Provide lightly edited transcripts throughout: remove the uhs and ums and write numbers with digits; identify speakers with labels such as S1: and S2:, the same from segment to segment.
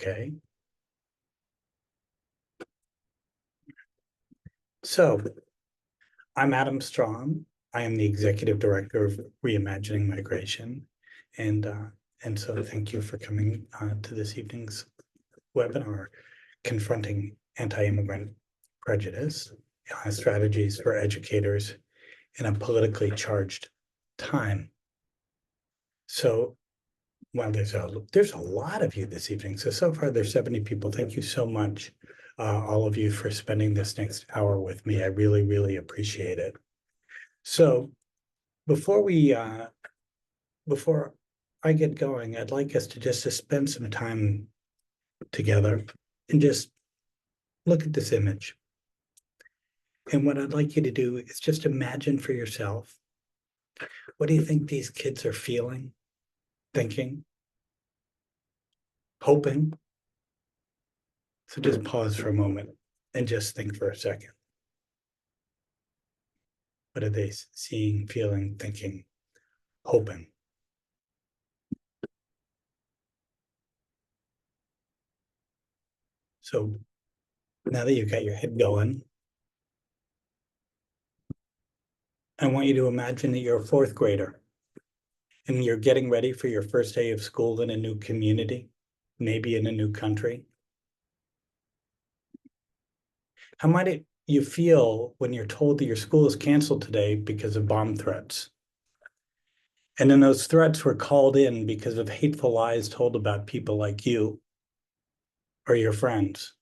S1: Okay. So I'm Adam Strong. I am the Executive Director of Reimagining Migration. And so thank you for coming to this evening's webinar, Confronting Anti-Immigrant Prejudice, Strategies for Educators in a Politically Charged Time. So, well, there's a lot of you this evening. So far there's 70 people. Thank you so much, all of you, for spending this next hour with me. I really, really appreciate it. So before I get going, I'd like us to just spend some time together and just look at this image. And what I'd like you to do is just imagine for yourself, what do you think these kids are feeling, thinking, hoping? So just pause for a moment and just think for a second. What are they seeing, feeling, thinking, hoping? So now that you've got your head going, I want you to imagine that you're a fourth grader and you're getting ready for your first day of school in a new community, maybe in a new country. How might you feel when you're told that your school is canceled today because of bomb threats? And then those threats were called in because of hateful lies told about people like you or your friends.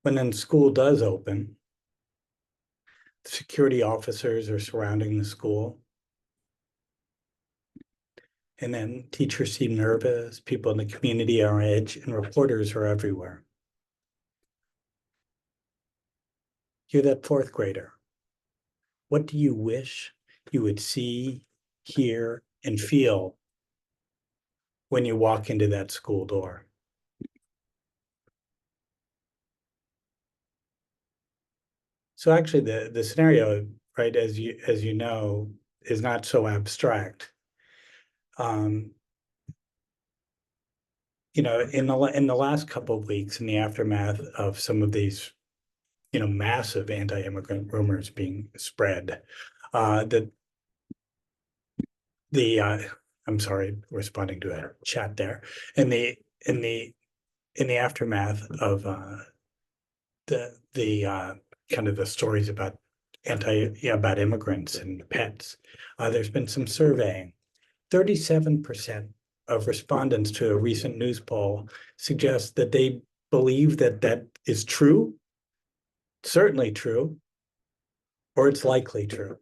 S1: When then school does open, security officers are surrounding the school. And then teachers seem nervous, people in the community are on edge, and reporters are everywhere. You're that fourth grader. What do you wish you would see, hear, and feel when you walk into that school door? So actually the scenario, right, as you know, is not so abstract. You know, in the last couple of weeks, in the aftermath of some of these, you know, massive anti-immigrant rumors being spread, I'm sorry, responding to a chat there. In the aftermath of the kind of the stories about about immigrants and pets, there's been some surveying. 37% of respondents to a recent news poll suggest that they believe that that is true, certainly true, or it's likely true.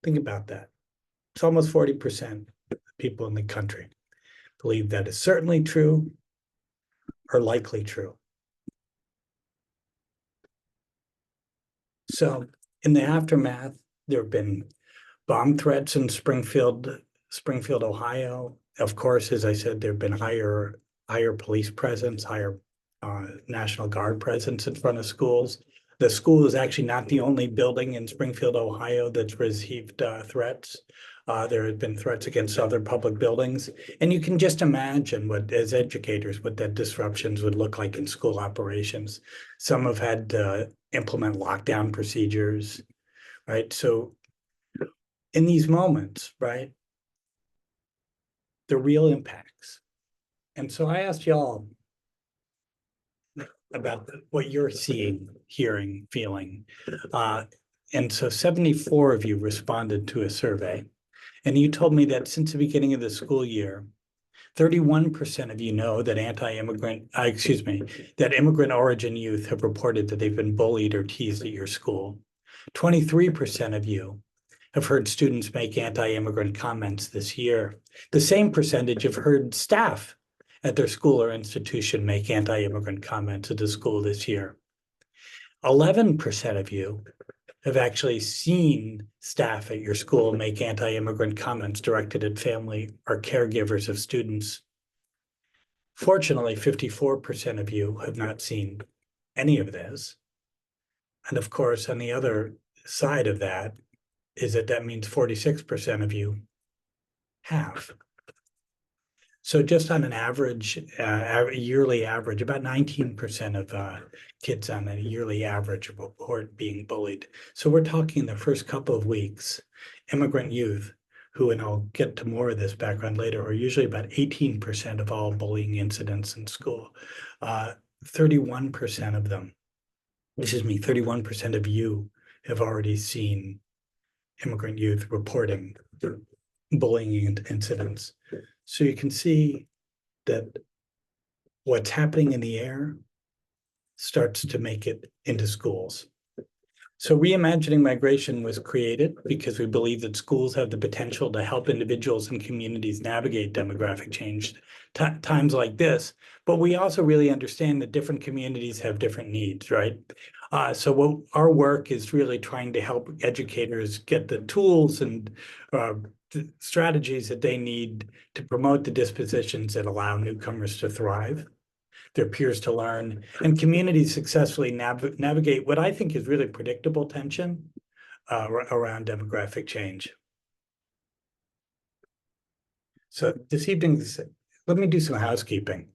S1: Think about that. It's almost 40% of people in the country believe that is certainly true or likely true. So in the aftermath, there have been bomb threats in Springfield, Ohio. Of course, as I said, there have been higher police presence, higher National Guard presence in front of schools. The school is actually not the only building in Springfield, Ohio that's received threats. There have been threats against other public buildings. And you can just imagine what, as educators, what that disruptions would look like in school operations. Some have had to implement lockdown procedures, right? So in these moments, right, the real impacts. And so I asked y'all about what you're seeing, hearing, feeling. And so 74 of you responded to a survey. And you told me that since the beginning of the school year, 31% of you know that that immigrant origin youth have reported that they've been bullied or teased at your school. 23% of you have heard students make anti-immigrant comments this year. The same percentage have heard staff at their school or institution make anti-immigrant comments at the school this year. 11% of you have actually seen staff at your school make anti-immigrant comments directed at family or caregivers of students. Fortunately, 54% of you have not seen any of this. And of course, on the other side of that is that means 46% of you half. So just on an average, yearly average, about 19% of kids on a yearly average report being bullied. So we're talking the first couple of weeks, immigrant youth, who, and I'll get to more of this background later, are usually about 18% of all bullying incidents in school. 31% of them, 31% of you have already seen immigrant youth reporting bullying incidents. So you can see that what's happening in the air starts to make it into schools. So reimagining migration was created because we believe that schools have the potential to help individuals and communities navigate demographic change times like this. But we also really understand that different communities have different needs, right? So what our work is really trying to help educators get the tools and strategies that they need to promote the dispositions that allow newcomers to thrive, their peers to learn, and communities successfully navigate what I think is really predictable tension around demographic change. So this evening, let me do some housekeeping.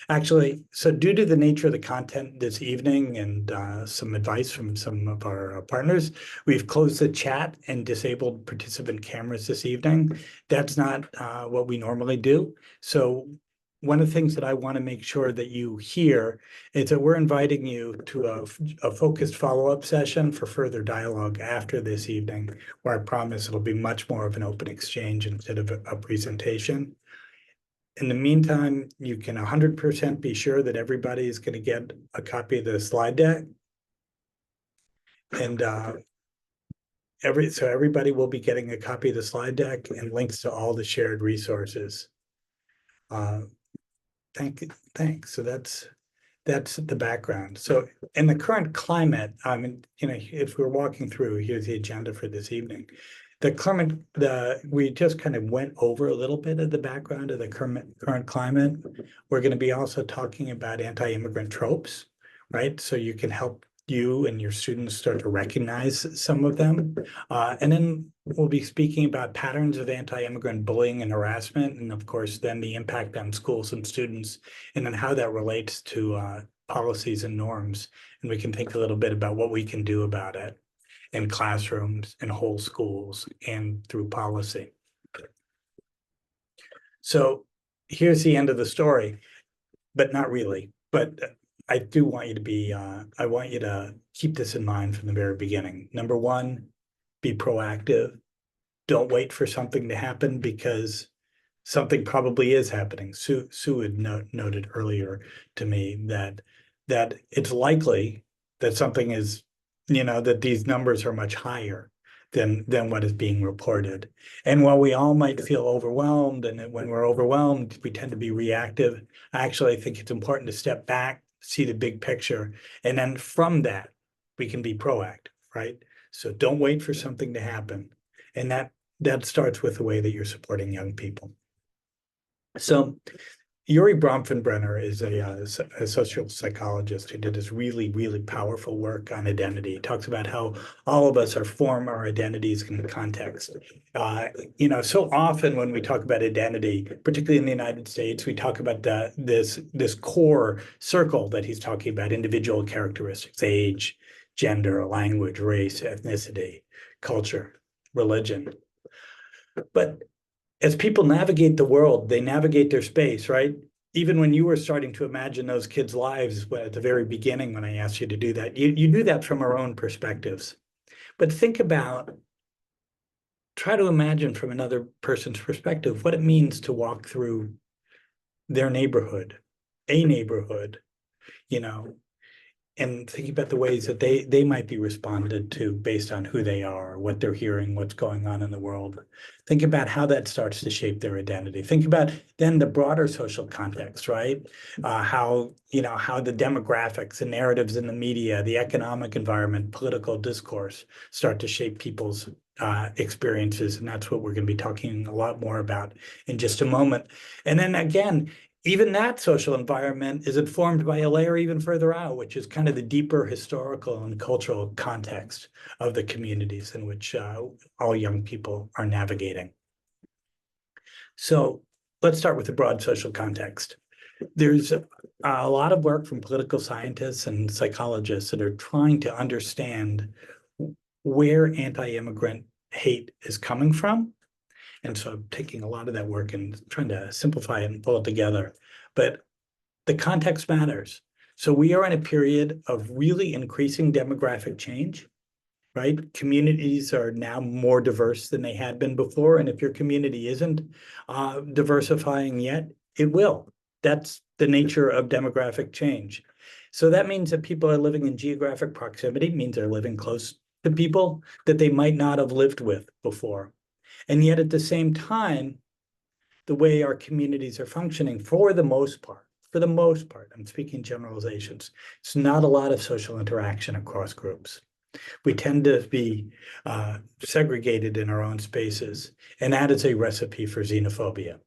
S1: Actually, so due to the nature of the content this evening and some advice from some of our partners, we've closed the chat and disabled participant cameras this evening. That's not what we normally do. So one of the things that I want to make sure that you hear is that we're inviting you to a focused follow-up session for further dialogue after this evening, where I promise it'll be much more of an open exchange instead of a presentation. In the meantime, you can 100% be sure that everybody is going to get a copy of the slide deck. And so everybody will be getting a copy of the slide deck and links to all the shared resources. Thanks. So that's the background. So in the current climate, I mean, if we're walking through, here's the agenda for this evening. We just kind of went over a little bit of the background of the current climate. We're going to be also talking about anti-immigrant tropes, right? So you can help you and your students start to recognize some of them. And then we'll be speaking about patterns of anti-immigrant bullying and harassment, and of course, then the impact on schools and students, and then how that relates to policies and norms. And we can think a little bit about what we can do about it in classrooms, in whole schools, and through policy. So here's the end of the story, but not really. But I do want you to be, I want you to keep this in mind from the very beginning. Number one, be proactive. Don't wait for something to happen, because something probably is happening. Sue had noted earlier to me that it's likely that something is, that these numbers are much higher than what is being reported. And while we all might feel overwhelmed, and when we're overwhelmed, we tend to be reactive, I actually think it's important to step back, see the big picture, and then from that, we can be proactive, right? So don't wait for something to happen. And that starts with the way that you're supporting young people. So Yuri Bronfenbrenner is a social psychologist who did this really, really powerful work on identity. He talks about how all of us form our identities in context. So often when we talk about identity, particularly in the United States, we talk about this core circle that he's talking about: individual characteristics, age, gender, language, race, ethnicity, culture, religion. But as people navigate the world, they navigate their space, right? Even when you were starting to imagine those kids' lives at the very beginning, when I asked you to do that, you do that from our own perspectives. But try to imagine from another person's perspective what it means to walk through their neighborhood, a neighborhood, and think about the ways that they might be responded to based on who they are, what they're hearing, what's going on in the world. Think about how that starts to shape their identity. Think about then the broader social context, right? How the demographics and narratives in the media, the economic environment, political discourse start to shape people's experiences. And that's what we're going to be talking a lot more about in just a moment. And then again, even that social environment is informed by a layer even further out, which is kind of the deeper historical and cultural context of the communities in which all young people are navigating. So let's start with the broad social context. There's a lot of work from political scientists and psychologists that are trying to understand where anti-immigrant hate is coming from. And so I'm taking a lot of that work and trying to simplify it and pull it together. But the context matters. So we are in a period of really increasing demographic change, right? Communities are now more diverse than they had been before. And if your community isn't diversifying yet, it will. That's the nature of demographic change. So that means that people are living in geographic proximity, means they're living close to people that they might not have lived with before. And yet at the same time, the way our communities are functioning for the most part, I'm speaking generalizations, it's not a lot of social interaction across groups. We tend to be segregated in our own spaces, and that is a recipe for xenophobia.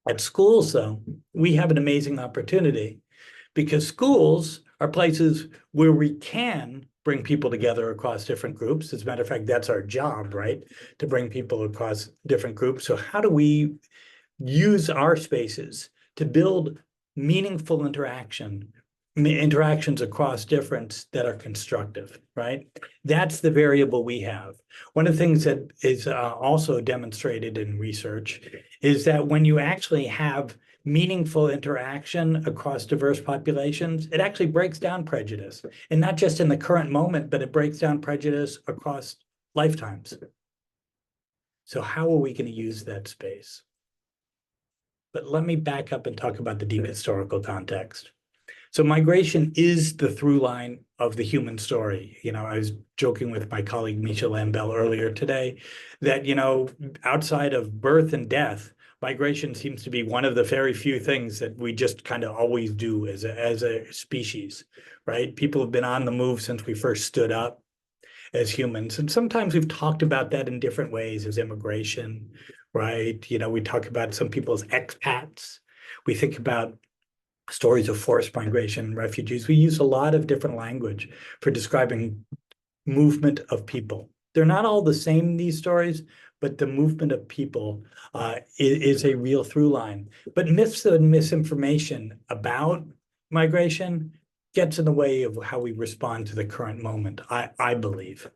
S1: At schools, though, we have an amazing opportunity because schools are places where we can bring people together across different groups. As a matter of fact, that's our job, right? To bring people across different groups. So how do we use our spaces to build meaningful interactions across difference that are constructive, right? That's the variable we have. One of the things that is also demonstrated in research is that when you actually have meaningful interaction across diverse populations, it actually breaks down prejudice. And not just in the current moment, but it breaks down prejudice across lifetimes. So how are we going to use that space? But let me back up and talk about the deep historical context. So migration is the through line of the human story. I was joking with my colleague Misha Lambell earlier today that, outside of birth and death, migration seems to be one of the very few things that we just kind of always do as a species, right? People have been on the move since we first stood up as humans. And sometimes we've talked about that in different ways as immigration, right? We talk about some people as expats. We think about stories of forced migration, refugees. We use a lot of different language for describing movement of people. They're not all the same, these stories, but the movement of people is a real through line. But myths and misinformation about migration gets in the way of how we respond to the current moment, I believe.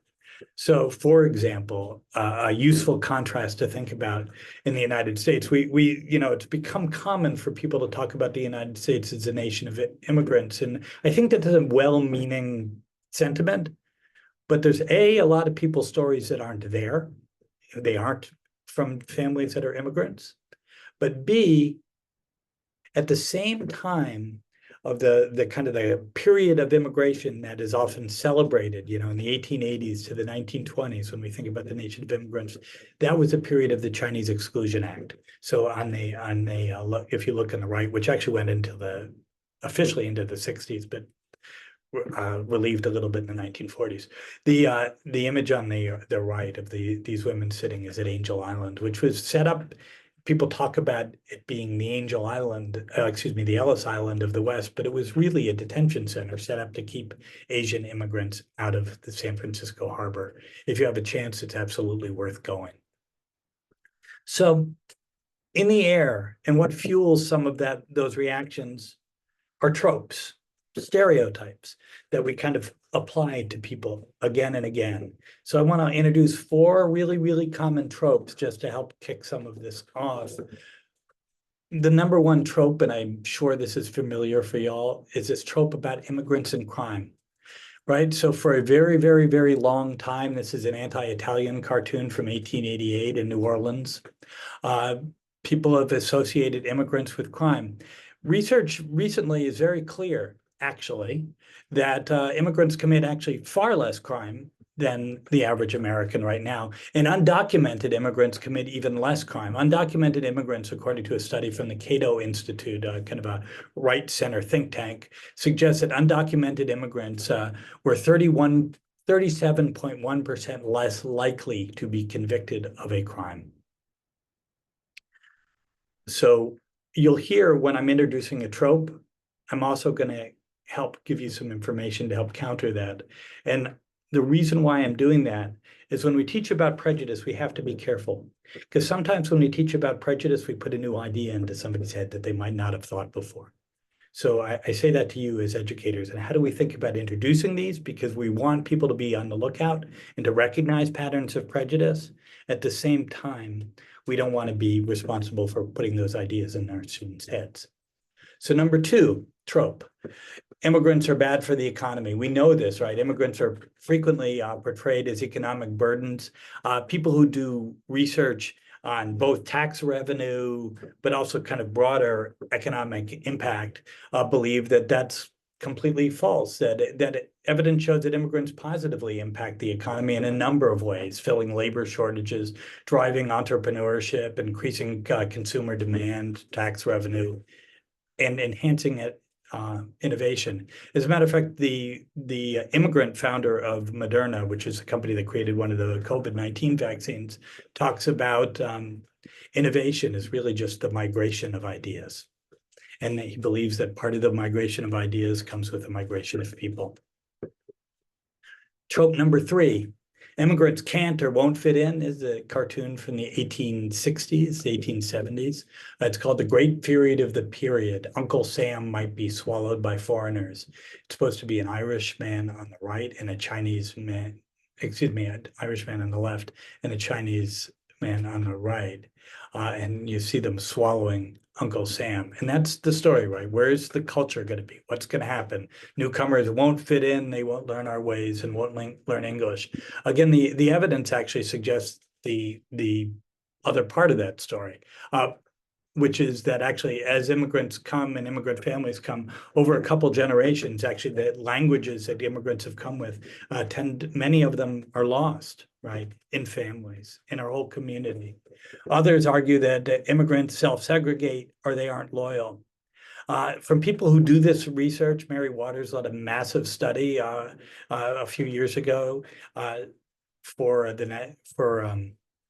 S1: So, for example, a useful contrast to think about in the United States, it's become common for people to talk about the United States as a nation of immigrants, and I think that that's a well-meaning sentiment. But there's a lot of people's stories that aren't there; they aren't from families that are immigrants. But B, at the same time of the kind of the period of immigration that is often celebrated, in the 1880s to the 1920s, when we think about the nation of immigrants, that was a period of the Chinese Exclusion Act. So if you look on the right, which actually went officially into the 60s, but relieved a little bit in the 1940s. The image on the right of these women sitting is at Angel Island, which was set up. People talk about it being the Angel Island, the Ellis Island of the West, but it was really a detention center set up to keep Asian immigrants out of the San Francisco harbor. If you have a chance, it's absolutely worth going. So in the air, and what fuels some of those reactions are tropes, stereotypes that we kind of apply to people again and again. So I want to introduce 4 really, really common tropes just to help kick some of this off. The number one trope, and I'm sure this is familiar for y'all, is this trope about immigrants and crime, right? So for a very, very, very long time, this is an anti-Italian cartoon from 1888 in New Orleans. People have associated immigrants with crime. Research recently is very clear, actually, that immigrants commit actually far less crime than the average American right now. And undocumented immigrants commit even less crime. Undocumented immigrants, according to a study from the Cato Institute, kind of a right-center think tank, suggests that undocumented immigrants were 37.1% less likely to be convicted of a crime. So you'll hear when I'm introducing a trope, I'm also going to help give you some information to help counter that. And the reason why I'm doing that is when we teach about prejudice, we have to be careful. Because sometimes when we teach about prejudice, we put a new idea into somebody's head that they might not have thought before. So I say that to you as educators. And how do we think about introducing these? Because we want people to be on the lookout and to recognize patterns of prejudice. At the same time, we don't want to be responsible for putting those ideas in our students' heads. So number two, trope. Immigrants are bad for the economy. We know this, right? Immigrants are frequently portrayed as economic burdens. People who do research on both tax revenue, but also kind of broader economic impact, believe that that's completely false, that evidence shows that immigrants positively impact the economy in a number of ways, filling labor shortages, driving entrepreneurship, increasing consumer demand, tax revenue, and enhancing it innovation. As a matter of fact, the immigrant founder of Moderna, which is the company that created one of the COVID-19 vaccines, talks about innovation is really just the migration of ideas. And he believes that part of the migration of ideas comes with the migration of people. Trope number three, immigrants can't or won't fit in, is a cartoon from the 1860s, the 1870s. It's called The Great Period of the Period. Uncle Sam might be swallowed by foreigners. It's supposed to be an Irish man on the right and a Chinese man, excuse me, an Irish man on the left and a Chinese man on the right. And you see them swallowing Uncle Sam. And that's the story, right? Where's the culture going to be? What's going to happen? Newcomers won't fit in, they won't learn our ways and won't learn English. Again, the evidence actually suggests the other part of that story, which is that actually as immigrants come and immigrant families come over a couple generations, actually the languages that the immigrants have come with many of them are lost, right, in families, in our whole community. Others argue that immigrants self-segregate or they aren't loyal. From people who do this research, Mary Waters led a massive study a few years ago for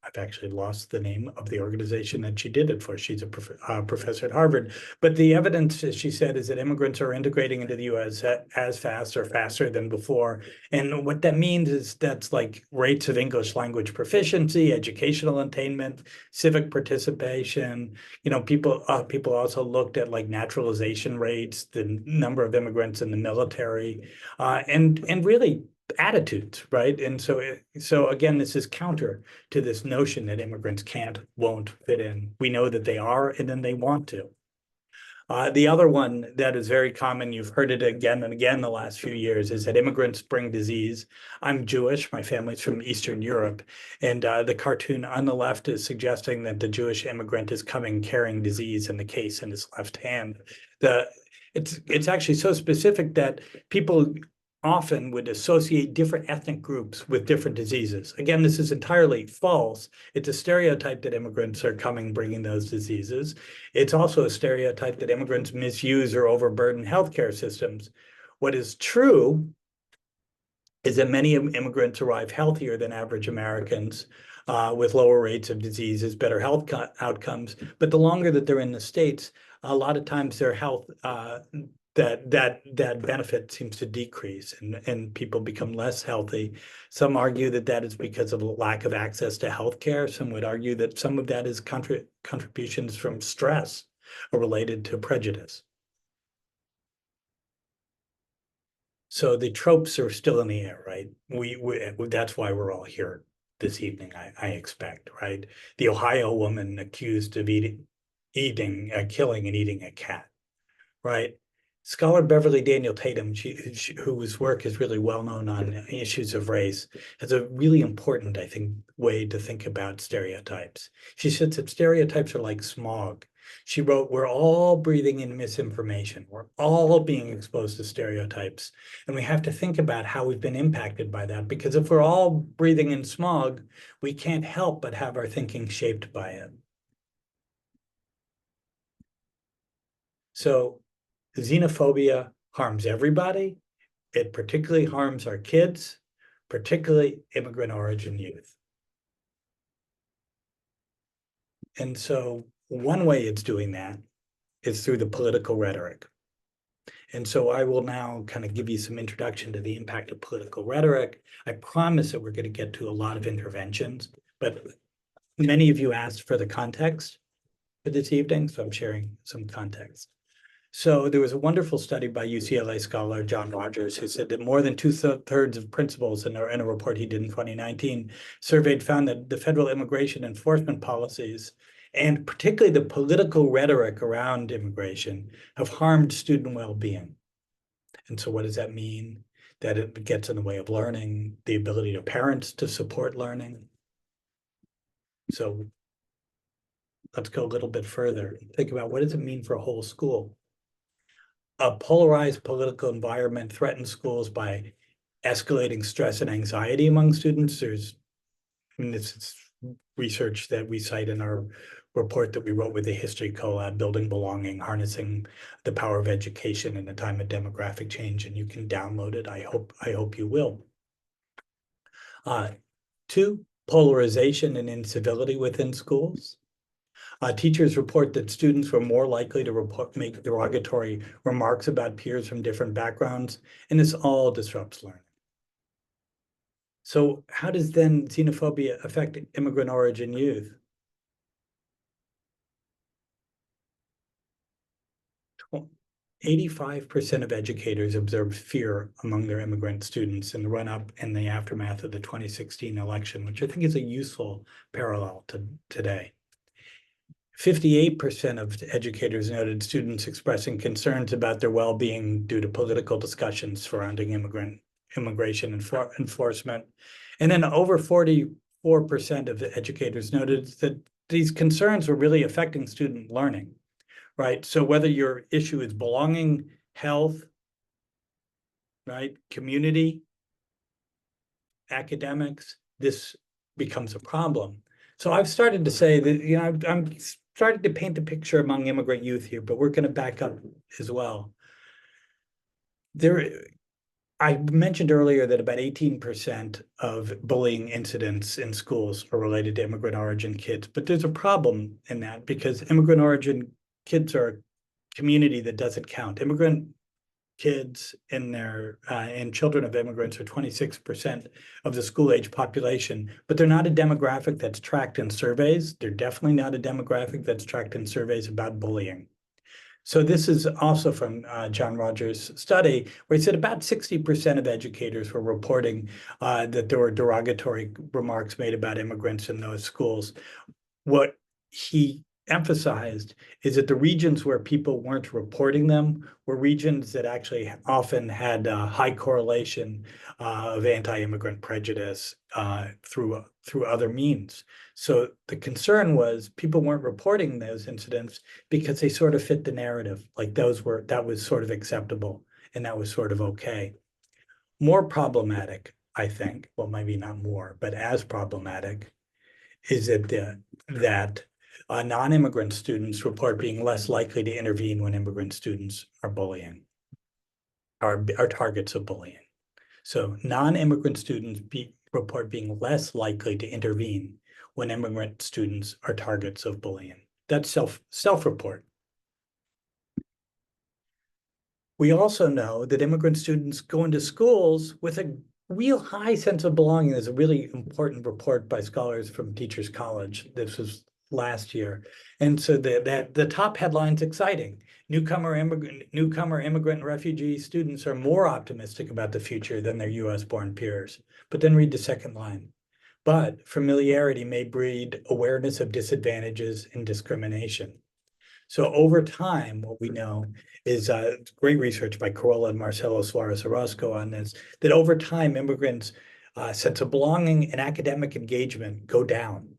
S1: I've actually lost the name of the organization that she did it for. She's a professor at Harvard. But the evidence, as she said, is that immigrants are integrating into the US as fast or faster than before. And what that means is that's like rates of English language proficiency, educational attainment, civic participation. You know, people also looked at like naturalization rates, the number of immigrants in the military, and really attitudes, right? And so again, this is counter to this notion that immigrants won't fit in. We know that they are, and then they want to. The other one that is very common, you've heard it again and again the last few years, is that immigrants bring disease. I'm Jewish, my family's from Eastern Europe, and the cartoon on the left is suggesting that the Jewish immigrant is coming carrying disease in the case in his left hand. It's actually so specific that people often would associate different ethnic groups with different diseases. Again, this is entirely false. It's a stereotype that immigrants are coming bringing those diseases. It's also a stereotype that immigrants misuse or overburden healthcare systems. What is true is that many immigrants arrive healthier than average Americans, with lower rates of diseases, better health outcomes. But the longer that they're in the States, a lot of times their health that benefit seems to decrease and people become less healthy. Some argue that that is because of a lack of access to healthcare. Some would argue that some of that is contributions from stress or related to prejudice. So the tropes are still in the air, right? That's why we're all here this evening, I expect, right? The Ohio woman accused of killing and eating a cat, right? Scholar Beverly Daniel Tatum, whose work is really well known on issues of race, has a really important, I think, way to think about stereotypes. She says that stereotypes are like smog. She wrote, we're all breathing in misinformation. We're all being exposed to stereotypes. And we have to think about how we've been impacted by that, because if we're all breathing in smog, we can't help but have our thinking shaped by it. So xenophobia harms everybody. It particularly harms our kids, particularly immigrant origin youth. And so one way it's doing that is through the political rhetoric. And so I will now kind of give you some introduction to the impact of political rhetoric. I promise that we're going to get to a lot of interventions, but many of you asked for the context for this evening, so I'm sharing some context. So there was a wonderful study by UCLA scholar John Rogers who said that more than two-thirds of principals in a report he did in 2019 surveyed found that the federal immigration enforcement policies and particularly the political rhetoric around immigration have harmed student well-being. And so what does that mean? That it gets in the way of learning, the ability of parents to support learning. So let's go a little bit further. Think about what does it mean for a whole school? A polarized political environment threatens schools by escalating stress and anxiety among students. This is research that we cite in our report that we wrote with the History Collab, Building Belonging, Harnessing the Power of Education in a Time of Demographic Change, and you can download it. I hope you will. 2, polarization and incivility within schools. Teachers report that students were more likely to make derogatory remarks about peers from different backgrounds, and this all disrupts learning. So how does then xenophobia affect immigrant origin youth? 85% of educators observed fear among their immigrant students in the run-up and the aftermath of the 2016 election, which I think is a useful parallel to today. 58% of educators noted students expressing concerns about their well-being due to political discussions surrounding immigration enforcement. And then over 44% of the educators noted that these concerns were really affecting student learning, right? So whether your issue is belonging, health, right, community, academics, this becomes a problem. So I've started to say that, I'm starting to paint the picture among immigrant youth here, but we're going to back up as well. I mentioned earlier that about 18% of bullying incidents in schools are related to immigrant origin kids, but there's a problem in that because immigrant origin kids are a community that doesn't count. Immigrant kids and children of immigrants are 26% of the school-age population, but they're not a demographic that's tracked in surveys. They're definitely not a demographic that's tracked in surveys about bullying. So this is also from John Rogers' study, where he said about 60% of educators were reporting that there were derogatory remarks made about immigrants in those schools. What he emphasized is that the regions where people weren't reporting them were regions that actually often had a high correlation of anti-immigrant prejudice through other means. So the concern was people weren't reporting those incidents because they sort of fit the narrative, like that was sort of acceptable and that was sort of okay. More problematic, I think, well, maybe not more, but as problematic, is that non-immigrant students report being less likely to intervene when immigrant students are targets of bullying. So non-immigrant students report being less likely to intervene when immigrant students are targets of bullying. That's self-report. We also know that immigrant students go into schools with a real high sense of belonging. There's a really important report by scholars from Teachers College. This was last year. And so the top headline's exciting. Newcomer, immigrant, and refugee students are more optimistic about the future than their US-born peers. But then read the second line. But familiarity may breed awareness of disadvantages and discrimination. So over time, what we know is great research by Corolla and Marcelo Suarez Orozco on this, that over time, immigrants' sense of belonging and academic engagement go down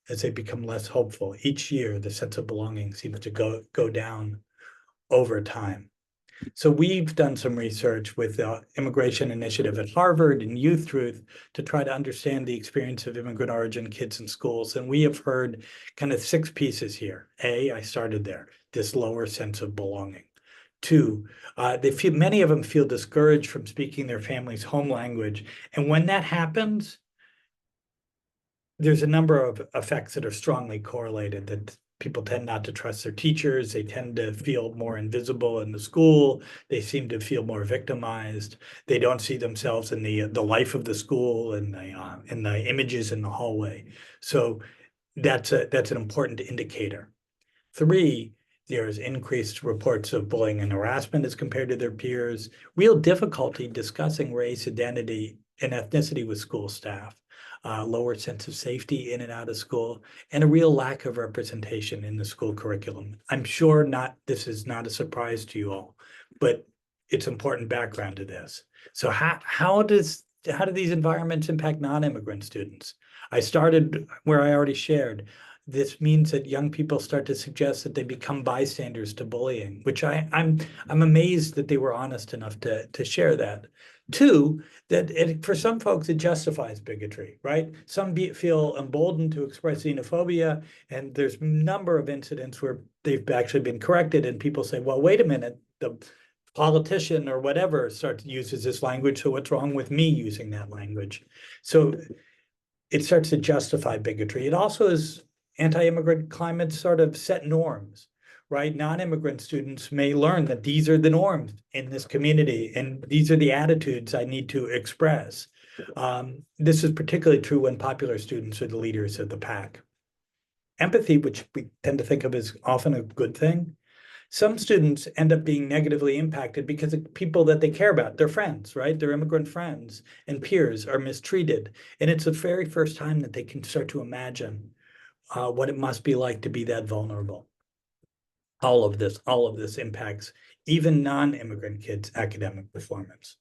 S1: as they become less hopeful. Each year, the sense of belonging seems to go down over time. So we've done some research with the Immigration Initiative at Harvard and Youth Truth to try to understand the experience of immigrant origin kids in schools. And we have heard kind of 6 pieces here. I started there, this lower sense of belonging. 2, many of them feel discouraged from speaking their family's home language. And when that happens, there's a number of effects that are strongly correlated, that People tend not to trust their teachers. They tend to feel more invisible in the school. They seem to feel more victimized. They don't see themselves in the life of the school and the images in the hallway. So that's an important indicator. 3, there's increased reports of bullying and harassment as compared to their peers, real difficulty discussing race, identity, and ethnicity with school staff, lower sense of safety in and out of school, and a real lack of representation in the school curriculum. I'm sure this is not a surprise to you all, but it's important background to this. So how do these environments impact non-immigrant students? I started where I already shared. This means that young people start to suggest that they become bystanders to bullying, which I'm amazed that they were honest enough to share that. 2, that for some folks it justifies bigotry, right? Some feel emboldened to express xenophobia, and there's a number of incidents where they've actually been corrected, and people say, well, wait a minute, the politician or whatever uses this language, so what's wrong with me using that language? So it starts to justify bigotry. It also is anti-immigrant climate sort of set norms, right? Non-immigrant students may learn that these are the norms in this community and these are the attitudes I need to express. This is particularly true when popular students are the leaders of the pack. Empathy, which we tend to think of as often a good thing, some students end up being negatively impacted because of people that they care about, their friends, right? Their immigrant friends and peers are mistreated. And it's the very first time that they can start to imagine what it must be like to be that vulnerable. All of this impacts even non-immigrant kids' academic performance.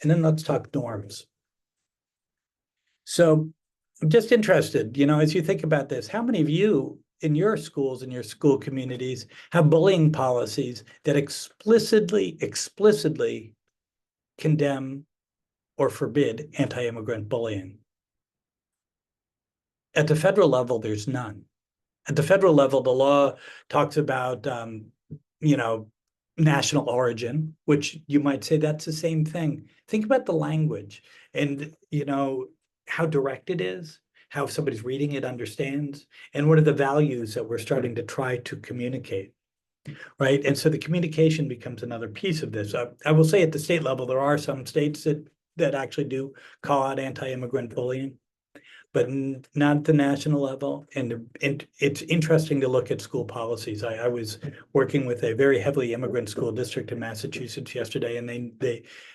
S1: And then let's talk norms. So I'm just interested, as you think about this, how many of you in your schools, in your school communities, have bullying policies that explicitly condemn or forbid anti-immigrant bullying? At the federal level, there's none. At the federal level, the law talks about, national origin, which you might say that's the same thing. Think about the language and, how direct it is, how somebody's reading it understands, and what are the values that we're starting to try to communicate, right? And so the communication becomes another piece of this. I will say at the state level, there are some states that actually do call out anti-immigrant bullying, but not at the national level. And it's interesting to look at school policies. I was working with a very heavily immigrant school district in Massachusetts yesterday, and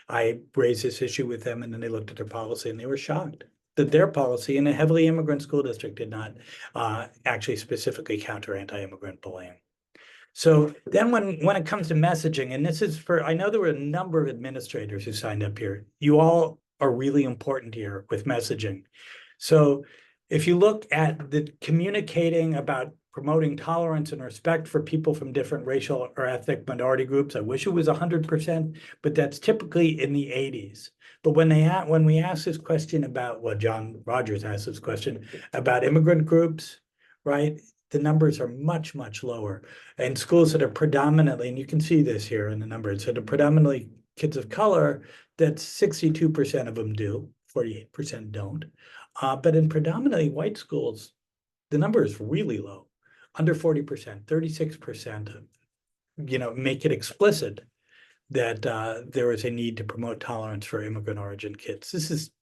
S1: I raised this issue with them, and then they looked at their policy and they were shocked that their policy in a heavily immigrant school district did not actually specifically counter anti-immigrant bullying. So then when it comes to messaging, and this is I know there were a number of administrators who signed up here. You all are really important here with messaging. So if you look at the communicating about promoting tolerance and respect for people from different racial or ethnic minority groups, I wish it was 100%, but that's typically in the 80s. But when we ask this question about, well, John Rogers asked this question about immigrant groups, right? The numbers are much, much lower. And schools that are predominantly, and you can see this here in the numbers, that are predominantly kids of color, that's 62% of them do, 48% don't. But in predominantly white schools, the number is really low, under 40%, 36%, make it explicit that there is a need to promote tolerance for immigrant origin kids. This is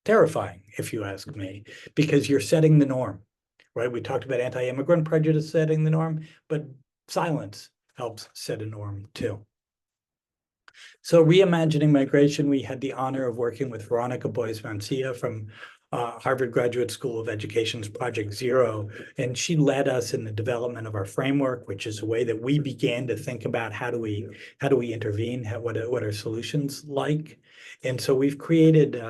S1: terrifying, if you ask me, because you're setting the norm, right? We talked about anti-immigrant prejudice setting the norm, but silence helps set a norm too. So reimagining migration, we had the honor of working with Veronica Boyce-Mancia from Harvard Graduate School of Education's Project Zero, and she led us in the development of our framework, which is a way that we began to think about how do we intervene, what are solutions like. And so we've created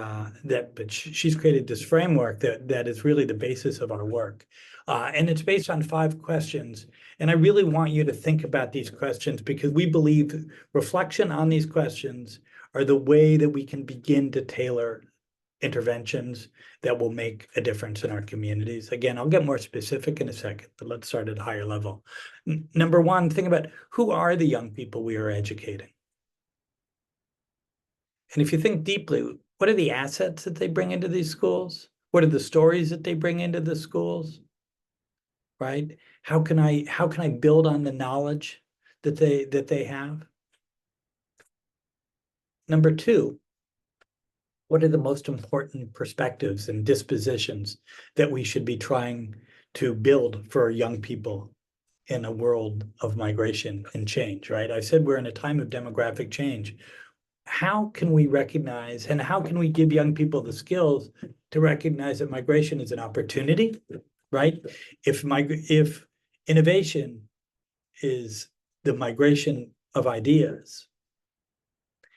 S1: that, but she's created this framework that is really the basis of our work. And it's based on 5 questions. And I really want you to think about these questions because we believe reflection on these questions are the way that we can begin to tailor interventions that will make a difference in our communities. Again, I'll get more specific in a second, but let's start at a higher level. Number 1, think about who are the young people we are educating? And if you think deeply, what are the assets that they bring into these schools? What are the stories that they bring into the schools? right? How can I build on the knowledge that they have? Number two, what are the most important perspectives and dispositions that we should be trying to build for young people in a world of migration and change, right? I said we're in a time of demographic change. How can we recognize and how can we give young people the skills to recognize that migration is an opportunity, right? If innovation is the migration of ideas,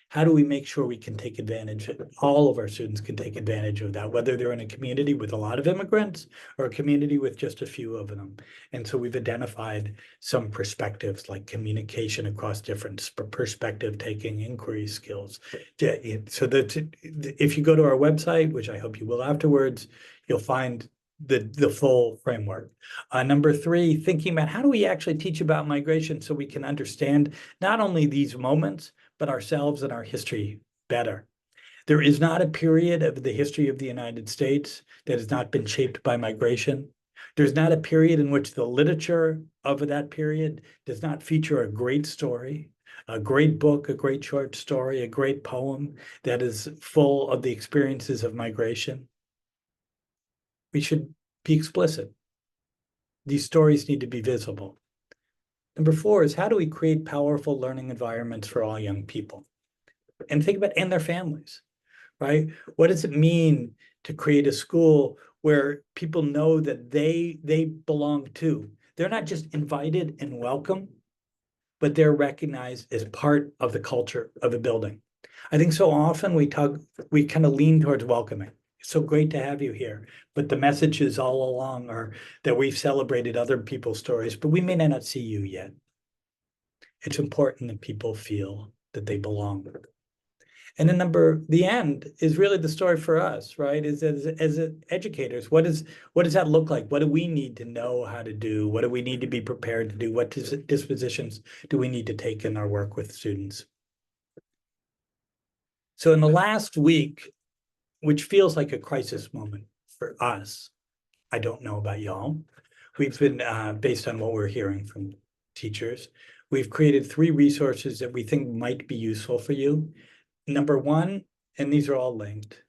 S1: how do we make sure we can take advantage, all of our students can take advantage of that, whether they're in a community with a lot of immigrants or a community with just a few of them? And so we've identified some perspectives like communication across different perspective taking, inquiry skills. So that if you go to our website, which I hope you will afterwards, you'll find the full framework. Number three, thinking about how do we actually teach about migration so we can understand not only these moments, but ourselves and our history better. There is not a period of the history of the United States that has not been shaped by migration. There's not a period in which the literature of that period does not feature a great story, a great book, a great short story, a great poem that is full of the experiences of migration. We should be explicit. These stories need to be visible. Number four is how do we create powerful learning environments for all young people? And think about, and their families, right? What does it mean to create a school where people know that they belong to? They're not just invited and welcome, but they're recognized as part of the culture of a building. I think so often we kind of lean towards welcoming. It's so great to have you here. But the messages all along are that we've celebrated other people's stories, but we may not see you yet. It's important that people feel that they belong. And then the end is really the story for us, right? Is as educators, what does that look like? What do we need to know how to do? What do we need to be prepared to do? What dispositions do we need to take in our work with students? So in the last week, which feels like a crisis moment for us, I don't know about y'all, we've been, based on what we're hearing from teachers, we've created 3 resources that we think might be useful for you. Number one, and these are all linked,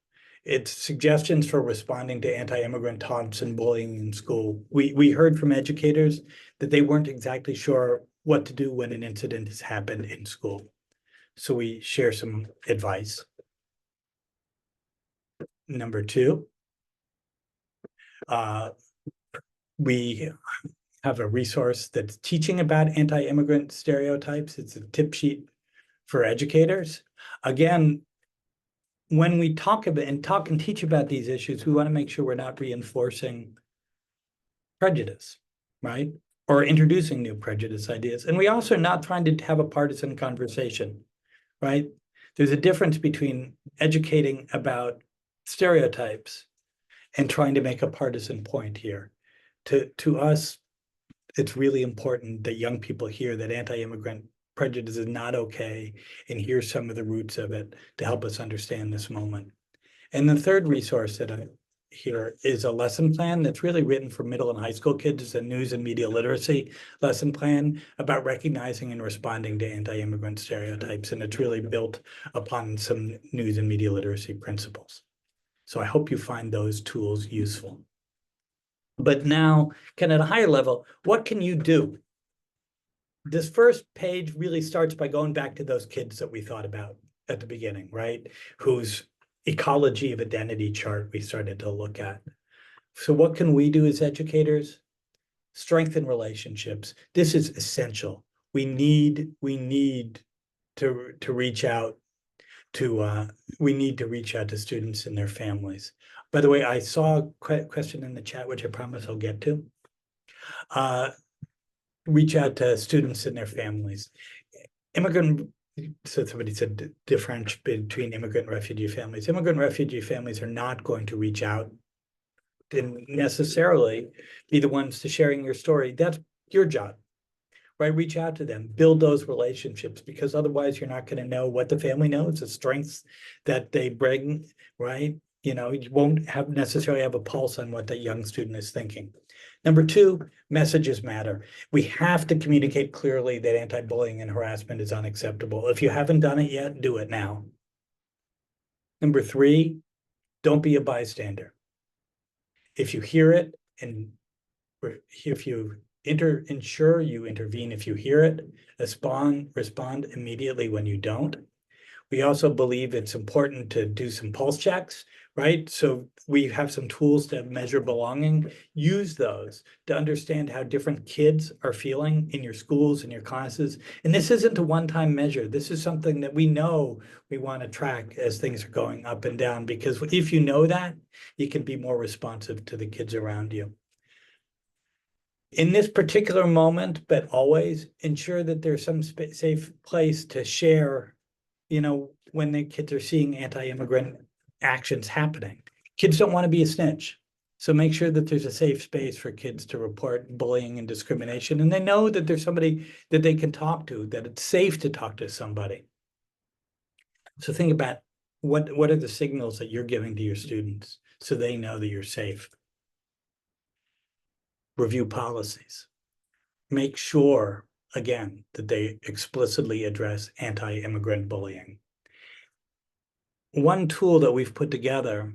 S1: it's suggestions for responding to anti-immigrant taunts and bullying in school. We heard from educators that they weren't exactly sure what to do when an incident has happened in school. So we share some advice. Number two, we have a resource that's teaching about anti-immigrant stereotypes. It's a tip sheet for educators. Again, when we talk about and teach about these issues, we want to make sure we're not reinforcing prejudice, right? Or introducing new prejudice ideas. And we also are not trying to have a partisan conversation, right? There's a difference between educating about stereotypes and trying to make a partisan point here. To us, it's really important that young people hear that anti-immigrant prejudice is not okay, and here's some of the roots of it to help us understand this moment. And the third resource that I hear is a lesson plan that's really written for middle and high school kids. It's a news and media literacy lesson plan about recognizing and responding to anti-immigrant stereotypes, and it's really built upon some news and media literacy principles. So I hope you find those tools useful. But now, kind of at a higher level, what can you do? This first page really starts by going back to those kids that we thought about at the beginning, right? Whose ecology of identity chart we started to look at. So what can we do as educators? Strengthen relationships. This is essential. We need to reach out to students and their families. By the way, I saw a question in the chat, which I promise I'll get to. Reach out to students and their families. So somebody said difference between immigrant and refugee families. Immigrant and refugee families are not going to reach out and necessarily be the ones to sharing your story. That's your job, right? Reach out to them, build those relationships, because otherwise you're not going to know what the family knows, the strengths that they bring, right? You won't necessarily have a pulse on what that young student is thinking. Number two, messages matter. We have to communicate clearly that anti-bullying and harassment is unacceptable. If you haven't done it yet, do it now. Number three, don't be a bystander. If you hear it and if you ensure you intervene if you hear it, respond immediately when you don't. We also believe it's important to do some pulse checks, right? So we have some tools to measure belonging. Use those to understand how different kids are feeling in your schools and your classes. And this isn't a one-time measure. This is something that we know we want to track as things are going up and down, because if you know that, you can be more responsive to the kids around you. In this particular moment, but always ensure that there's some safe place to share, when the kids are seeing anti-immigrant actions happening. Kids don't want to be a snitch. So make sure that there's a safe space for kids to report bullying and discrimination. And they know that there's somebody that they can talk to, that it's safe to talk to somebody. So think about what are the signals that you're giving to your students so they know that you're safe. Review policies. Make sure, again, that they explicitly address anti-immigrant bullying. One tool that we've put together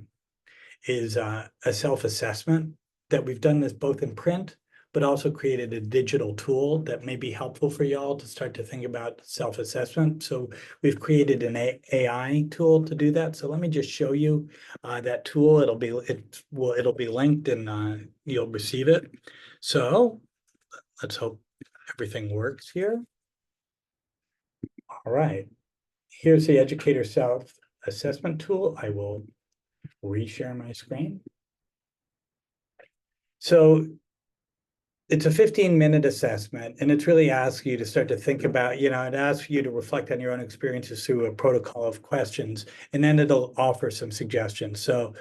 S1: is a self-assessment that we've done this both in print, but also created a digital tool that may be helpful for y'all to start to think about self-assessment. So we've created an AI tool to do that. So let me just show you that tool. It'll be linked and you'll receive it. So let's hope everything works here. All right. Here's the educator self-assessment tool. I will reshare my screen. So it's a 15-minute assessment, and it's really asks you to start to think about, it asks you to reflect on your own experiences through a protocol of questions, and then it'll offer some suggestions. So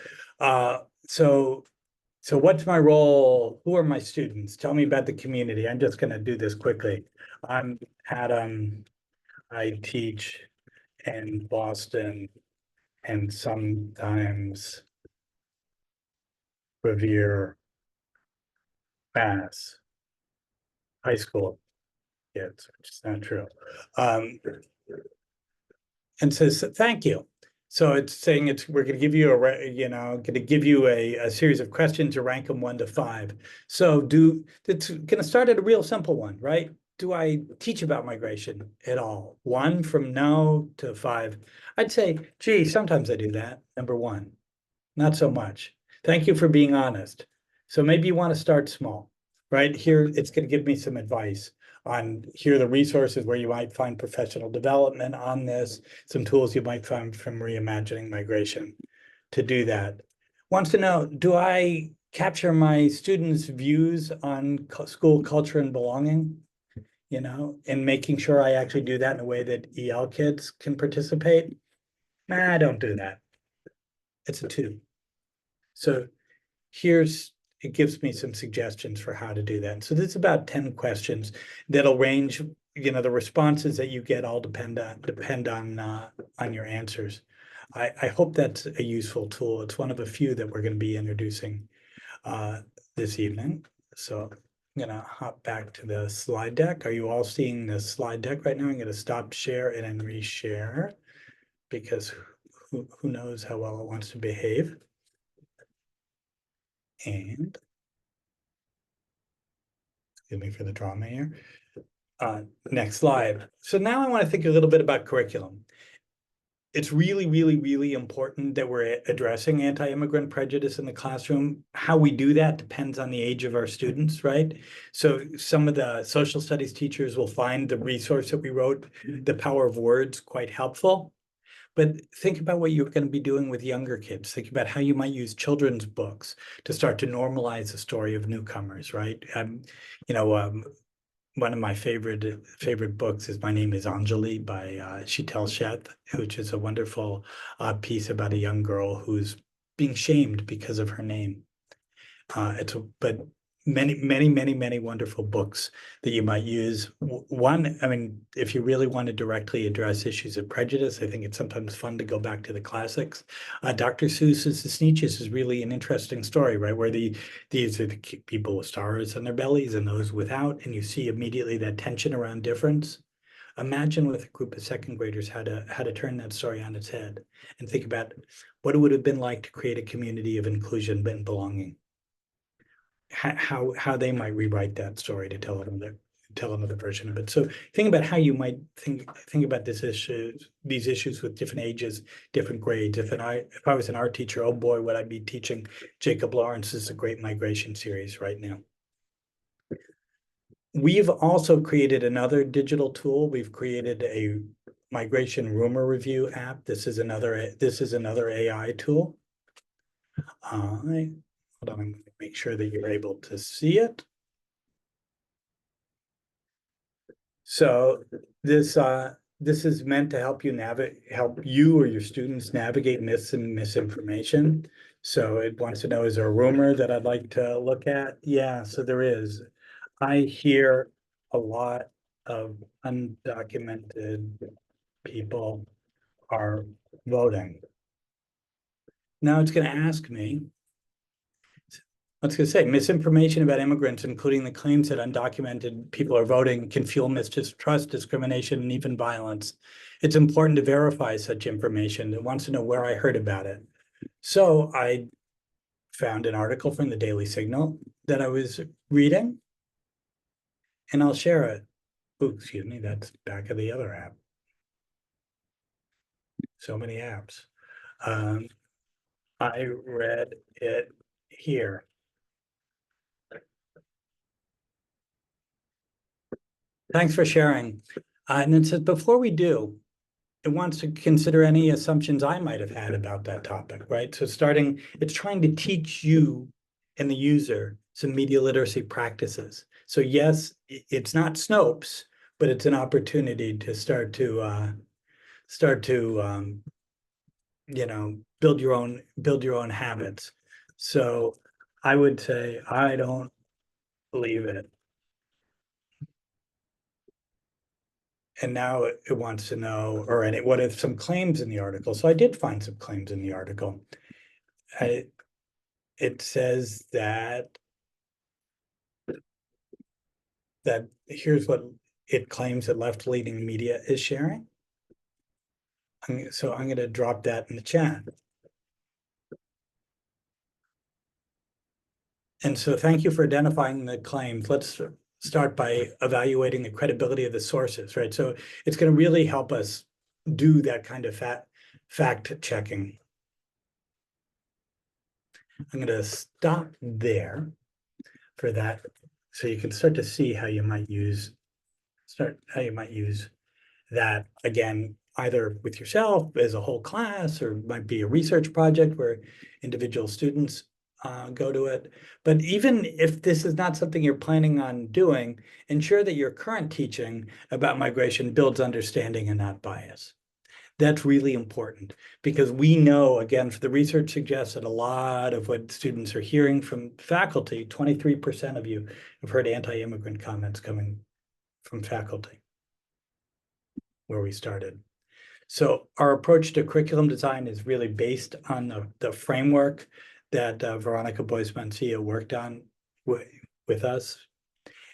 S1: what's my role? Who are my students? Tell me about the community. I'm just going to do this quickly. I'm Adam. I teach in Boston and sometimes Revere, Mass. High school kids, which is not true. And says, thank you. So it's saying we're going to give you a series of questions to rank them 1 to 5. So it's going to start at a real simple one, right? Do I teach about migration at all? 1 from no to 5. I'd say, gee, sometimes I do that. Number 1, not so much. Thank you for being honest. So maybe you want to start small, right? Here, it's going to give me some advice on here are the resources where you might find professional development on this, some tools you might find from Reimagining Migration to do that. Wants to know, do I capture my students' views on school culture and belonging, and making sure I actually do that in a way that EL kids can participate? Nah, I don't do that. It's a 2. So it gives me some suggestions for how to do that. So there's about 10 questions that'll range, the responses that you get all depend on your answers. I hope that's a useful tool. It's one of a few that we're going to be introducing this evening. So I'm going to hop back to the slide deck. Are you all seeing the slide deck right now? I'm going to stop share and then reshare, because who knows how well it wants to behave. And excuse me for the drama here. Next slide. So now I want to think a little bit about curriculum. It's really, really, really important that we're addressing anti-immigrant prejudice in the classroom. How we do that depends on the age of our students, right? So some of the social studies teachers will find the resource that we wrote, The Power of Words, quite helpful. But think about what you're going to be doing with younger kids. Think about how you might use children's books to start to normalize the story of newcomers, right? One of my favorite books is My Name is Anjali by Sheetal Sheth, which is a wonderful piece about a young girl who's being shamed because of her name. But many wonderful books that you might use. One, I mean, if you really want to directly address issues of prejudice, I think it's sometimes fun to go back to the classics. Dr. Seuss's The Sneetches is really an interesting story, right? Where these are the people with stars on their bellies and those without, and you see immediately that tension around difference. Imagine with a group of second graders how to turn that story on its head and think about what it would have been like to create a community of inclusion and belonging. How they might rewrite that story to tell another version of it. So think about how you might think about these issues with different ages, different grades. If I was an art teacher, oh boy, would I be teaching Jacob Lawrence's The Great Migration series right now. We've also created another digital tool. We've created a migration rumor review app. This is another AI tool. Hold on, I'm going to make sure that you're able to see it. So this is meant to help you or your students navigate myths and misinformation. So it wants to know, is there a rumor that I'd like to look at? Yeah, so there is. I hear a lot of undocumented people are voting. Now it's going to ask me, what's going to say, misinformation about immigrants, including the claims that undocumented people are voting, can fuel mistrust, discrimination, and even violence. It's important to verify such information. It wants to know where I heard about it. So I found an article from the Daily Signal that I was reading, and I'll share it. Ooh, excuse me, that's back of the other app. So many apps. I read it here. Thanks for sharing. And it says, before we do, it wants to consider any assumptions I might have had about that topic, right? So it's trying to teach you and the user some media literacy practices. So yes, it's not Snopes, but it's an opportunity to start to build your own habits. So I would say I don't believe it. And now it wants to know, what are some claims in the article? So I did find some claims in the article. It says that here's what it claims that left-leaning media is sharing. So I'm going to drop that in the chat. And so thank you for identifying the claims. Let's start by evaluating the credibility of the sources, right? So it's going to really help us do that kind of fact checking. I'm going to stop there for that, so you can start to see how you might use that again, either with yourself as a whole class, or might be a research project where individual students go to it. But even if this is not something you're planning on doing, ensure that your current teaching about migration builds understanding and not bias. That's really important, because we know, again, the research suggests that a lot of what students are hearing from faculty, 23% of you have heard anti-immigrant comments coming from faculty, where we started. So our approach to curriculum design is really based on the framework that Veronica Boyce-Mancia worked on with us.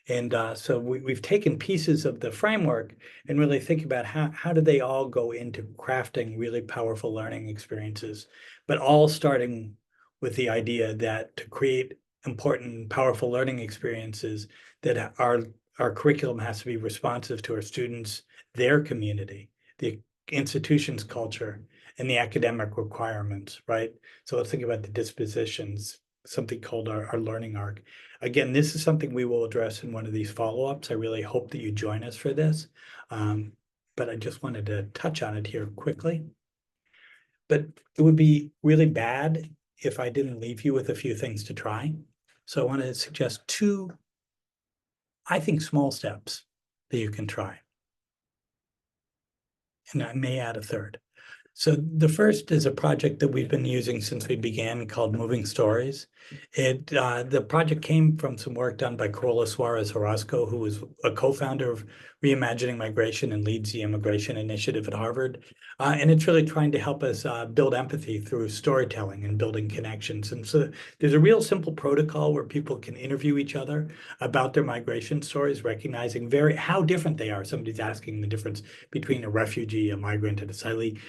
S1: And so we've taken pieces of the framework and really think about how do they all go into crafting really powerful learning experiences, but all starting with the idea that to create important, powerful learning experiences, that our curriculum has to be responsive to our students, their community, the institution's culture, and the academic requirements, right? So let's think about the dispositions, something called our learning arc. Again, this is something we will address in one of these follow-ups. I really hope that you join us for this. But I just wanted to touch on it here quickly. But it would be really bad if I didn't leave you with a few things to try. So I want to suggest two, I think, small steps that you can try. And I may add a third. So the first is a project that we've been using since we began called Moving Stories. The project came from some work done by Carola Suarez Orozco, who is a co-founder of Reimagining Migration and leads the Immigration Initiative at Harvard. And it's really trying to help us build empathy through storytelling and building connections. And so there's a real simple protocol where people can interview each other about their migration stories, recognizing how different they are. Somebody's asking the difference between a refugee, a migrant, and an asylee.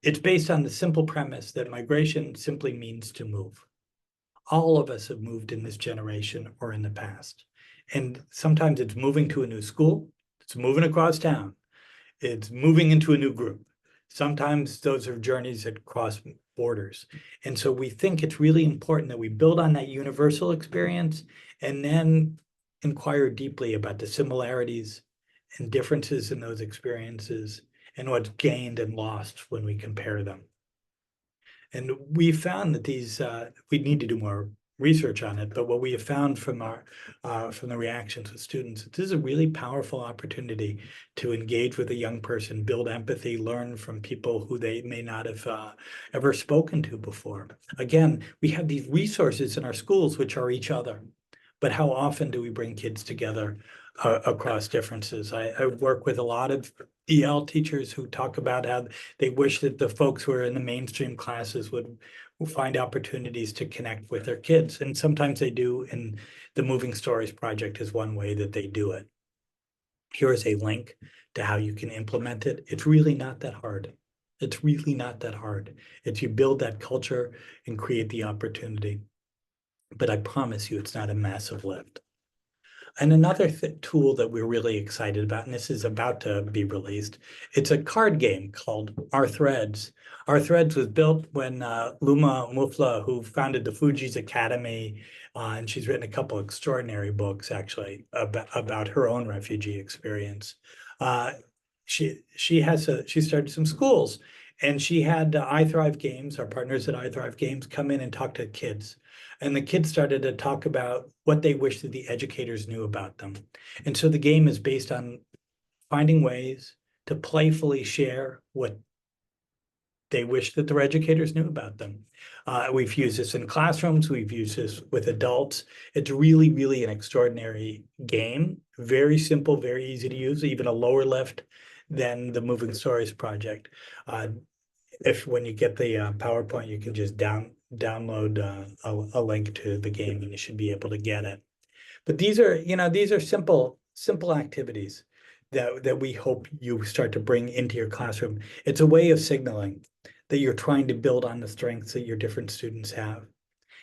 S1: It's based on the simple premise that migration simply means to move. All of us have moved in this generation or in the past. And sometimes it's moving to a new school, it's moving across town, it's moving into a new group. Sometimes those are journeys that cross borders. And so we think it's really important that we build on that universal experience and then inquire deeply about the similarities and differences in those experiences and what's gained and lost when we compare them. And we found that we need to do more research on it, but what we have found from the reactions of students, this is a really powerful opportunity to engage with a young person, build empathy, learn from people who they may not have ever spoken to before. Again, we have these resources in our schools, which are each other. But how often do we bring kids together across differences? I work with a lot of EL teachers who talk about how they wish that the folks who are in the mainstream classes would find opportunities to connect with their kids. And sometimes they do, and the Moving Stories project is one way that they do it. Here is a link to how you can implement it. It's really not that hard. It's really not that hard. It's you build that culture and create the opportunity. But I promise you, it's not a massive lift. And another tool that we're really excited about, and this is about to be released, it's a card game called Our Threads. Our Threads was built when Luma Mufla, who founded the Fuji's Academy, and she's written a couple extraordinary books actually about her own refugee experience. She started some schools, and she had I Thrive Games, our partners at I Thrive Games, come in and talk to kids. And the kids started to talk about what they wish that the educators knew about them. And so the game is based on finding ways to playfully share what they wish that their educators knew about them. We've used this in classrooms. We've used this with adults. It's really, really an extraordinary game. Very simple, very easy to use, even a lower lift than the Moving Stories project. When you get the PowerPoint, you can just download a link to the game and you should be able to get it. But these are simple activities that we hope you start to bring into your classroom. It's a way of signaling that you're trying to build on the strengths that your different students have.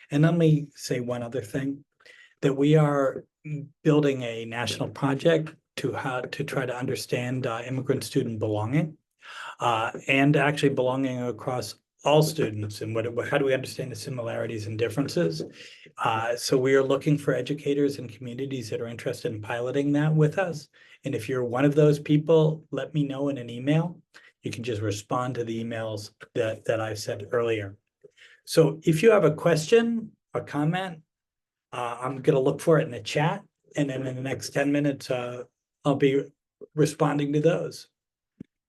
S1: And let me say one other thing, that we are building a national project to try to understand immigrant student belonging. And actually belonging across all students, and how do we understand the similarities and differences? So we are looking for educators and communities that are interested in piloting that with us. And if you're one of those people, let me know in an email. You can just respond to the emails that I sent earlier. So if you have a question or comment, I'm going to look for it in the chat. And then in the next 10 minutes, I'll be responding to those.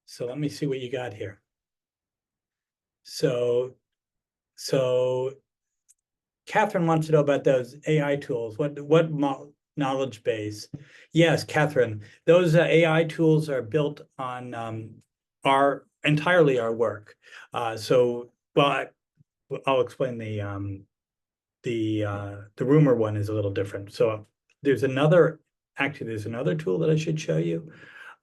S1: So let me see what you got here. So Catherine wants to know about those AI tools. What knowledge base? Yes, Catherine, those AI tools are built on entirely our work. Well, I'll explain the rumor one is a little different. So there's another tool that I should show you,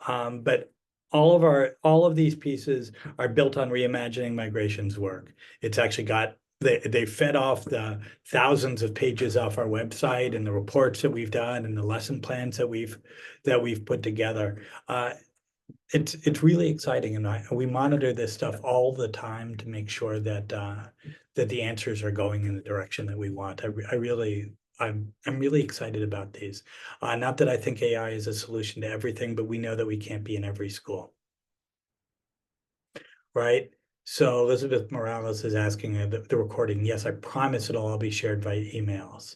S1: but all of these pieces are built on Reimagining Migration's work. It's actually got they fed off the thousands of pages off our website and the reports that we've done and the lesson plans that we've put together. It's really exciting, and we monitor this stuff all the time to make sure that that the answers are going in the direction that we want. I'm really excited about these. Not that I think AI is a solution to everything, but we know that we can't be in every school, right? So Elizabeth Morales is asking the recording. Yes, I promise it'll all be shared by emails.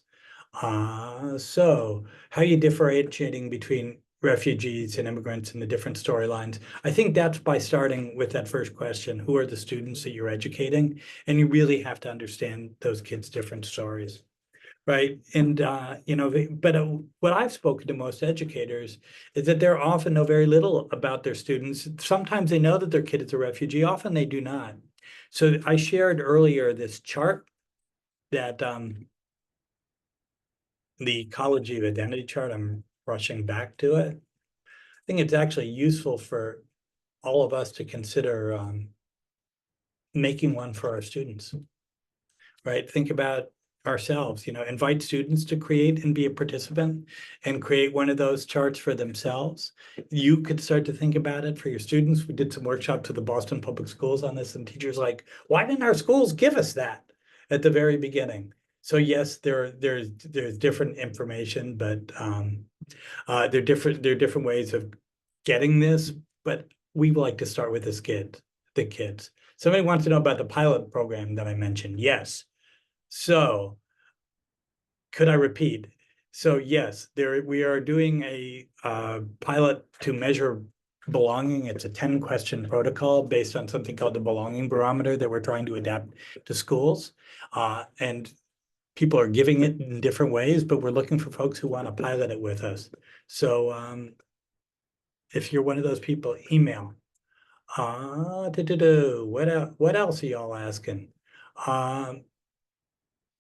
S1: So how are you differentiating between refugees and immigrants and the different storylines. I think that's by starting with that first question, who are the students that you're educating? And you really have to understand those kids' different stories. Right. And, but what I've spoken to most educators is that they often know very little about their students. Sometimes they know that their kid is a refugee, often they do not. So I shared earlier this chart that the ecology of identity chart. I'm rushing back to it. I think it's actually useful for all of us to consider making one for our students. Right? Think about ourselves, invite students to create and be a participant and create one of those charts for themselves. You could start to think about it for your students. We did some workshops with the Boston Public Schools on this, and teachers like, why didn't our schools give us that at the very beginning? So yes, there's different information, but there are different ways of getting this, but we like to start with the kids. Somebody wants to know about the pilot program that I mentioned. Yes. So could I repeat? So yes, we are doing a pilot to measure belonging. It's a 10-question protocol based on something called the belonging barometer that we're trying to adapt to schools. And people are giving it in different ways, but we're looking for folks who want to pilot it with us. So if you're one of those people, email. What else are y'all asking?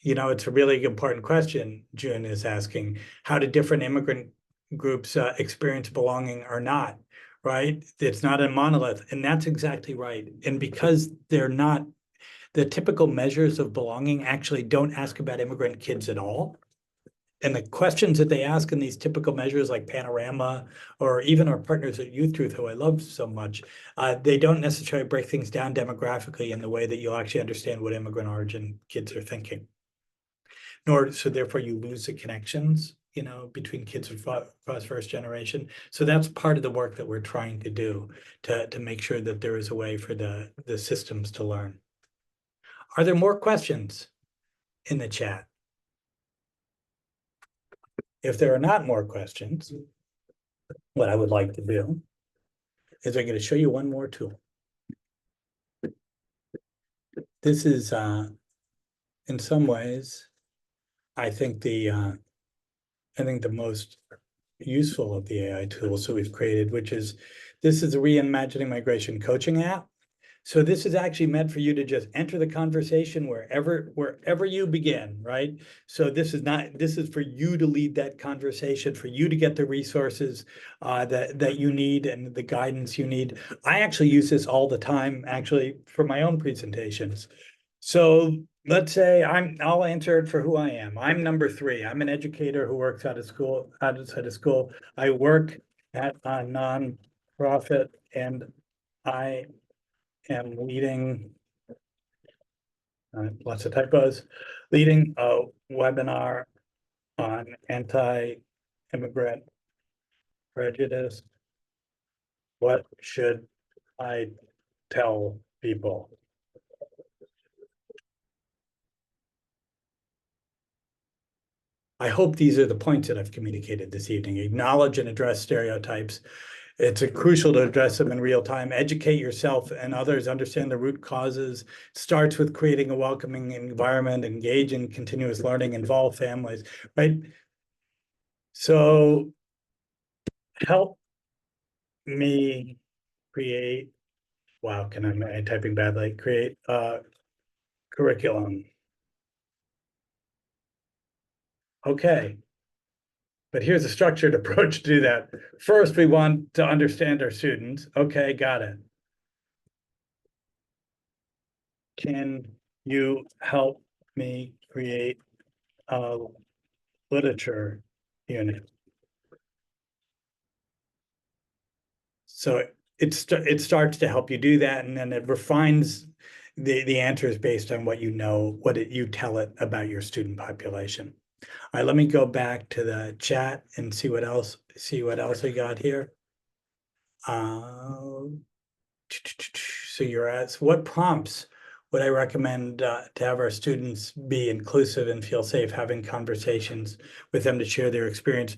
S1: It's a really important question June is asking. How do different immigrant groups experience belonging or not, right? It's not a monolith, and that's exactly right. And because they're not, the typical measures of belonging actually don't ask about immigrant kids at all. And the questions that they ask in these typical measures like Panorama or even our partners at Youth Truth, who I love so much, they don't necessarily break things down demographically in the way that you'll actually understand what immigrant origin kids are thinking. So therefore you lose the connections, between kids across first generation. So that's part of the work that we're trying to do to make sure that there is a way for the systems to learn. Are there more questions in the chat? If there are not more questions, what I would like to do is I'm going to show you one more tool. This is, in some ways, I think the most useful of the AI tools that we've created, this is a reimagining migration coaching app. So this is actually meant for you to just enter the conversation wherever you begin, right? So this is for you to lead that conversation, for you to get the resources that you need and the guidance you need. I actually use this all the time, actually, for my own presentations. So let's say I'll answer it for who I am. I'm number 3. I'm an educator who works outside of school. I work at a nonprofit, and I am leading, lots of typos, leading a webinar on anti-immigrant prejudice. What should I tell people? I hope these are the points that I've communicated this evening. Acknowledge and address stereotypes. It's crucial to address them in real time. Educate yourself and others, understand the root causes. Starts with creating a welcoming environment, engage in continuous learning, involve families, right? So help me create, wow, I'm typing badly, create a curriculum. Okay. But here's a structured approach to do that. First, we want to understand our students. Okay, got it. Can you help me create a literature unit? So it starts to help you do that, and then it refines the answers based on what you know, you tell it about your student population. All right, let me go back to the chat and see what else we got here. So you're asked, what prompts would I recommend to have our students be inclusive and feel safe having conversations with them to share their experience?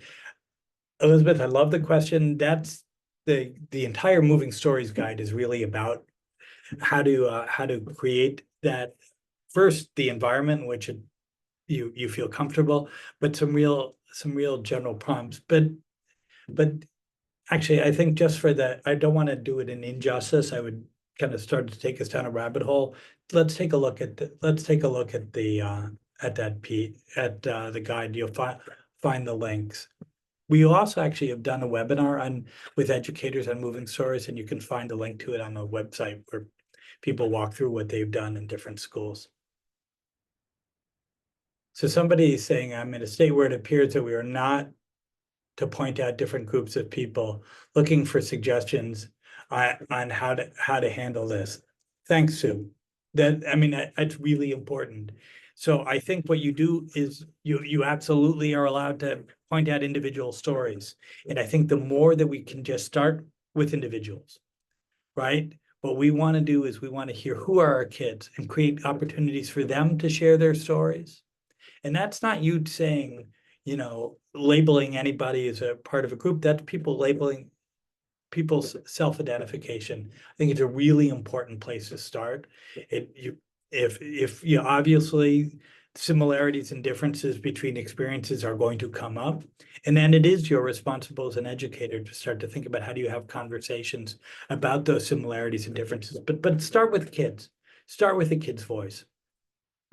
S1: Elizabeth, I love the question. That's the entire Moving Stories guide is really about how to create that, first, the environment in which you feel comfortable, but some real general prompts. But actually, I think just for that, I don't want to do it in injustice. I would kind of start to take us down a rabbit hole. Let's take a look at the at that the guide. You'll find the links. We also actually have done a webinar on with educators on moving stories, and you can find a link to it on the website where people walk through what they've done in different schools. So somebody is saying, I'm in a state where it appears that we are not to point out different groups of people, looking for suggestions on how to handle this. Thanks, Sue. That's really important. So I think what you do is you absolutely are allowed to point out individual stories. And I think the more that we can just start with individuals, right? What we want to do is we want to hear who are our kids and create opportunities for them to share their stories. And that's not you saying, labeling anybody as a part of a group. That's people labeling people's self-identification. I think it's a really important place to start. If you obviously similarities and differences between experiences are going to come up, and then it is your responsibility as an educator to start to think about how do you have conversations about those similarities and differences. But start with kids. Start with the kid's voice.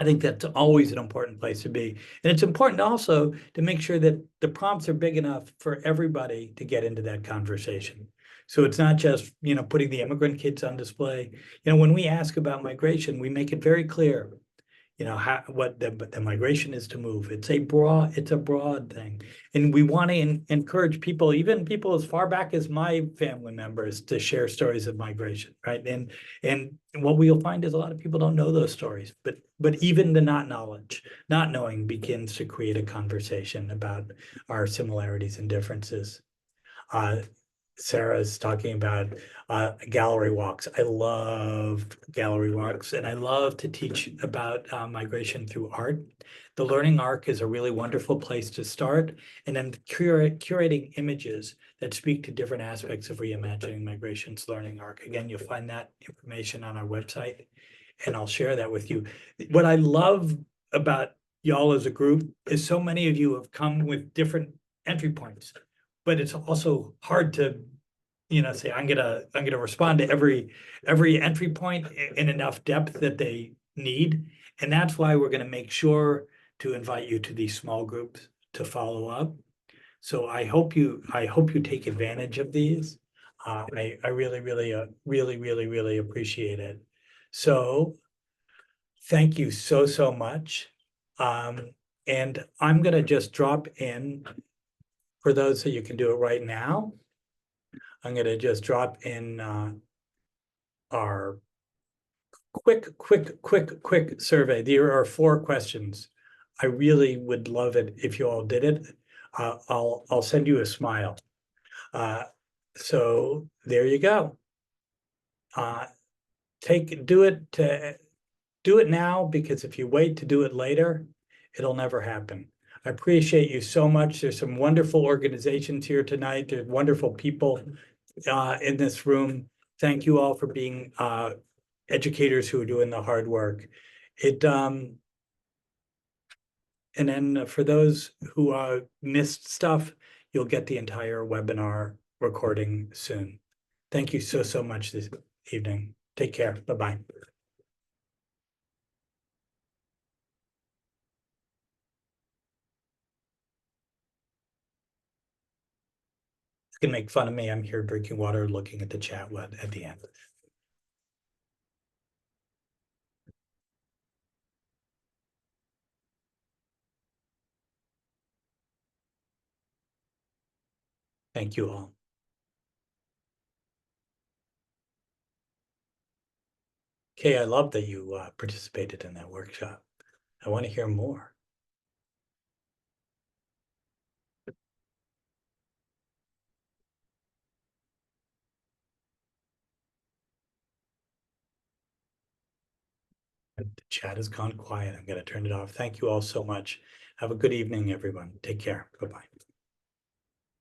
S1: I think that's always an important place to be. And it's important also to make sure that the prompts are big enough for everybody to get into that conversation. So it's not just, putting the immigrant kids on display. When we ask about migration, we make it very clear, what the migration is to move. It's a broad thing. And we want to encourage people, even people as far back as my family members, to share stories of migration, right? And what we'll find is a lot of people don't know those stories, but even the not knowing begins to create a conversation about our similarities and differences. Sarah's talking about gallery walks. I love gallery walks, and I love to teach about migration through art. The learning arc is a really wonderful place to start, and then curating images that speak to different aspects of reimagining migration's learning arc. Again, you'll find that information on our website, and I'll share that with you. What I love about y'all as a group is so many of you have come with different entry points, but it's also hard to say I'm gonna respond to every entry point in enough depth that they need. And that's why we're going to make sure to invite you to these small groups to follow up. So I hope you take advantage of these. I really appreciate it. So thank you so much. And I'm going to just drop in, for those that you can do it right now. I'm going to just drop in our quick survey. There are 4 questions. I really would love it if you all did it. I'll send you a smile. So there you go. Do it now, because if you wait to do it later, it'll never happen. I appreciate you so much. There's some wonderful organizations here tonight. There's wonderful people in this room. Thank you all for being educators who are doing the hard work. And then for those who missed stuff, you'll get the entire webinar recording soon. Thank you so much this evening. Take care. Bye-bye. You can make fun of me. I'm here drinking water, looking at the chat at the end. Thank you all. Kay, I love that you participated in that workshop. I want to hear more. The chat has gone quiet. I'm going to turn it off. Thank you all so much. Have a good evening, everyone. Take care. Bye-bye.